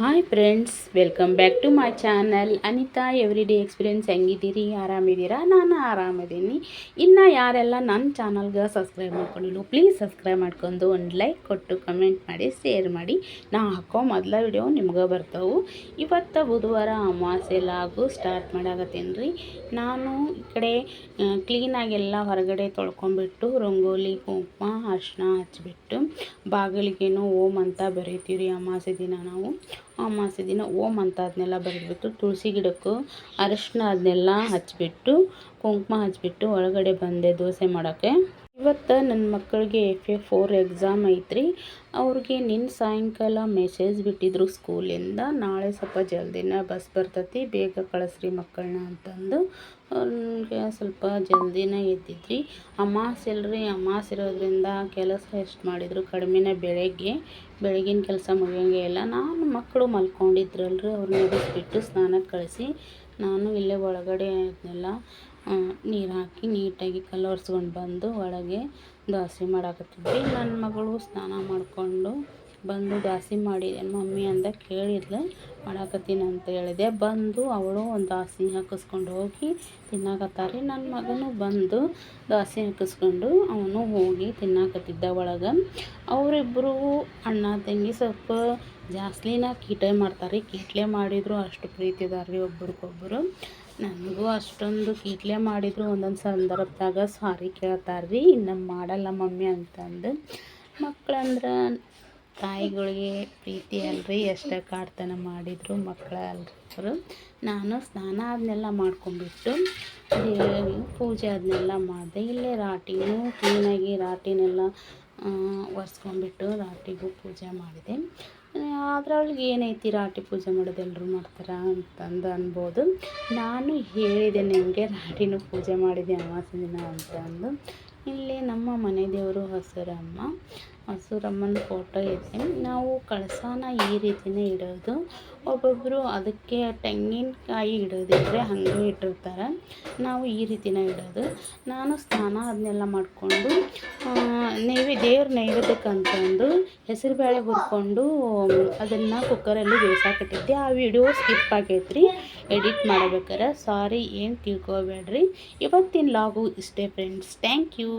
Hi friends, welcome back to my channel. Anitha everyday experience. ಹೆಂಗಿದ್ದೀರಿ? ಆರಾಮಿದ್ದೀರಾ? ನಾನು ಆರಾಮಿದ್ದೀನಿ. ಇನ್ನು ಯಾರೆಲ್ಲ ನನ್ನ ಚಾನಲ್ಗೆ ಸಬ್ಸ್ಕ್ರೈಬ್ ಮಾಡ್ಕೊಂಡಿಲ್ಲ, ಪ್ಲೀಸ್ ಸಬ್ಸ್ಕ್ರೈಬ್ ಮಾಡ್ಕೊಂಡು ಒಂದು ಲೈಕ್ ಕೊಟ್ಟು ಕಮೆಂಟ್ ಮಾಡಿ ಶೇರ್ ಮಾಡಿ. ನಾ ಹಾಕೋ ಮೊದಲ ವಿಡಿಯೋ ನಿಮ್ಗೆ ಬರ್ತಾವೆ. ಇವತ್ತು ಬುಧವಾರ ಅಮಾವಾಸ್ಯೆ ಲಾಗು ಸ್ಟಾರ್ಟ್ ಮಾಡಾಕತ್ತೀನಿ ರೀ. ನಾನು ಈ ಕಡೆ ಕ್ಲೀನಾಗೆಲ್ಲ ಹೊರಗಡೆ ತೊಳ್ಕೊಂಬಿಟ್ಟು ರಂಗೋಲಿ ಕುಂಕುಮ ಅರ್ಶಿನ ಹಚ್ಚಿಬಿಟ್ಟು ಬಾಗಿಲಿಗೇನು ಓಮ್ ಅಂತ ಬರೀತೀವಿ ರೀ. ಅಮಾವಾಸ್ಯೆ ದಿನ ನಾವು ಅಮಾವಾಸ್ಯೆ ದಿನ ಓಮ್ ಅಂತ ಅದನ್ನೆಲ್ಲ ಬರೆದ್ಬಿಟ್ಟು ತುಳಸಿ ಗಿಡಕ್ಕೂ ಅರಿಶಿನ ಅದನ್ನೆಲ್ಲ ಹಚ್ಚಿಬಿಟ್ಟು ಕುಂಕುಮ ಹಚ್ಚಿಬಿಟ್ಟು ಒಳಗಡೆ ಬಂದೆ ದೋಸೆ ಮಾಡೋಕ್ಕೆ. ಇವತ್ತು ನನ್ನ ಮಕ್ಕಳಿಗೆ FA4 ಎಕ್ಸಾಮ್ ಐತ್ರಿ. ಅವ್ರಿಗೆ ನಿನ್ನ ಸಾಯಂಕಾಲ ಮೆಸೇಜ್ ಬಿಟ್ಟಿದ್ರು ಸ್ಕೂಲಿಂದ, ನಾಳೆ ಸ್ವಲ್ಪ ಜಲ್ದಿನ ಬಸ್ ಬರ್ತೈತಿ, ಬೇಗ ಕಳಿಸ್ರಿ ಮಕ್ಕಳನ್ನ ಅಂತಂದು. ಅವ್ರಿಗೆ ಸ್ವಲ್ಪ ಜಲ್ದಿನ ಎದ್ದಿದ್ರಿ. ಅಮಾವಾಸ್ಯೆ ಅಲ್ರಿ, ಅಮಾವಾಸ್ಯೆ ಇರೋದ್ರಿಂದ ಕೆಲಸ ಎಷ್ಟು ಮಾಡಿದ್ರು ಕಡಿಮೆನೇ. ಬೆಳಗಿನ ಕೆಲಸ ಮುಗಿಯೋಂಗೆ ಇಲ್ಲ. ನಾನು ಮಕ್ಕಳು ಮಲ್ಕೊಂಡಿದ್ರಲ್ರಿ, ಅವ್ರನ್ನ ಎಬ್ಬಿಸ್ಬಿಟ್ಟು ಸ್ನಾನಕ್ಕೆ ಕಳಿಸಿ ನಾನು ಇಲ್ಲೇ ಒಳಗಡೆ ಅದನ್ನೆಲ್ಲ ನೀರು ಹಾಕಿ ನೀಟಾಗಿ ಕಲ್ಲು ಒರೆಸ್ಕೊಂಡು ಬಂದು ಒಳಗೆ ದೋಸೆ ಮಾಡಾಕತ್ತಿದ್ವಿ. ನನ್ನ ಮಗಳು ಸ್ನಾನ ಮಾಡಿಕೊಂಡು ಬಂದು ದೋಸೆ ಮಾಡಿದ್ದೇನೆ ಮಮ್ಮಿ ಅಂತ ಕೇಳಿದ್ಲು. ಮಾಡಾಕತ್ತೀನಿ ಅಂತ ಹೇಳಿದೆ. ಬಂದು ಅವಳು ಒಂದು ದೋಸೆ ಹಾಕಿಸ್ಕೊಂಡು ಹೋಗಿ ತಿನ್ನಾಕತ್ತಾರೆ. ನನ್ನ ಮಗನೂ ಬಂದು ದೋಸೆ ಹಾಕಿಸ್ಕೊಂಡು ಅವನು ಹೋಗಿ ತಿನ್ನಾಕತ್ತಿದ್ದ ಒಳಗೆ. ಅವರಿಬ್ಬರು ಅಣ್ಣ ತಂಗಿ ಸ್ವಲ್ಪ ಜಾಸ್ತಿನ ಕೀಟೆ ಮಾಡ್ತಾರೆ. ಕೀಟ್ಲೆ ಮಾಡಿದ್ರು ಅಷ್ಟು ಪ್ರೀತಿ ಇದಾರೆ ಒಬ್ರಿಗೊಬ್ಬರು. ನನಗೂ ಅಷ್ಟೊಂದು ಕೀಟ್ಲೆ ಮಾಡಿದ್ರು ಒಂದೊಂದು ಸಂದರ್ಭದಾಗ ಸಾರಿ ಕೇಳ್ತಾರೆ, ಇನ್ನು ಮಾಡಲ್ಲ ಮಮ್ಮಿ ಅಂತಂದು. ಮಕ್ಕಳಂದ್ರೆ ತಾಯಿಗಳಿಗೆ ಪ್ರೀತಿ ಅಲ್ರಿ, ಎಷ್ಟೇ ಕಾಡ್ತನ ಮಾಡಿದ್ರು ಮಕ್ಕಳ ಅಲ್ರಿ ಅವರು. ನಾನು ಸ್ನಾನ ಅದನ್ನೆಲ್ಲ ಮಾಡ್ಕೊಂಡ್ಬಿಟ್ಟು ಪೂಜೆ ಅದನ್ನೆಲ್ಲ ಮಾಡಿದೆ. ಇಲ್ಲೇ ರಾಟಿನೂ ಕ್ಲೀನಾಗಿ ರಾಟಿನೆಲ್ಲ ಒರೆಸ್ಕೊಂಡ್ಬಿಟ್ಟು ರಾಟಿಗೂ ಪೂಜೆ ಮಾಡಿದೆ. ಅದ್ರೊಳಗೆ ಏನೈತಿ, ರಾಟಿ ಪೂಜೆ ಮಾಡೋದು ಎಲ್ಲರೂ ಮಾಡ್ತಾರೆ ಅಂತಂದು ಅನ್ಬೋದು. ನಾನು ಹೇಳಿದೆ ನಿಮಗೆ ರಾಟಿನೂ ಪೂಜೆ ಮಾಡಿದೆ ಅಮಾವಾಸ್ಯೆ ದಿನ ಅಂತಂದು. ಇಲ್ಲಿ ನಮ್ಮ ಮನೆ ದೇವರು ಹಸುರಮ್ಮನ ಫೋಟೋ ಇದೆ. ನಾವು ಕಳಸನ ಈ ರೀತಿಯೇ ಇಡೋದು. ಒಬ್ಬೊಬ್ಬರು ಅದಕ್ಕೆ ತೆಂಗಿನಕಾಯಿ ಇಡೋದಿದ್ರೆ ಹಾಗೆ ಇಟ್ಟಿರ್ತಾರೆ. ನಾವು ಈ ರೀತಿಯೇ ಇಡೋದು. ನಾನು ಸ್ನಾನ ಅದನ್ನೆಲ್ಲ ಮಾಡಿಕೊಂಡು ದೇವ್ರ ನೈವೇದ್ಯಕ್ಕೆ ಅಂತಂದು ಹೆಸರುಬೇಳೆ ಹುರ್ಕೊಂಡು ಅದನ್ನು ಕುಕ್ಕರಲ್ಲಿ ಬೇಯಿಸಾಕಿಟ್ಟಿದ್ದೆ. ಆ ವಿಡಿಯೋ ಸ್ಕಿಪ್ ಆಗೈತ್ರಿ ಎಡಿಟ್ ಮಾಡಬೇಕಾರೆ, ಸಾರಿ, ಏನು ತಿಳ್ಕೊಬೇಡ್ರಿ. ಇವತ್ತಿನ ಲಾಗು ಇಷ್ಟೇ ಫ್ರೆಂಡ್ಸ್. Thank you.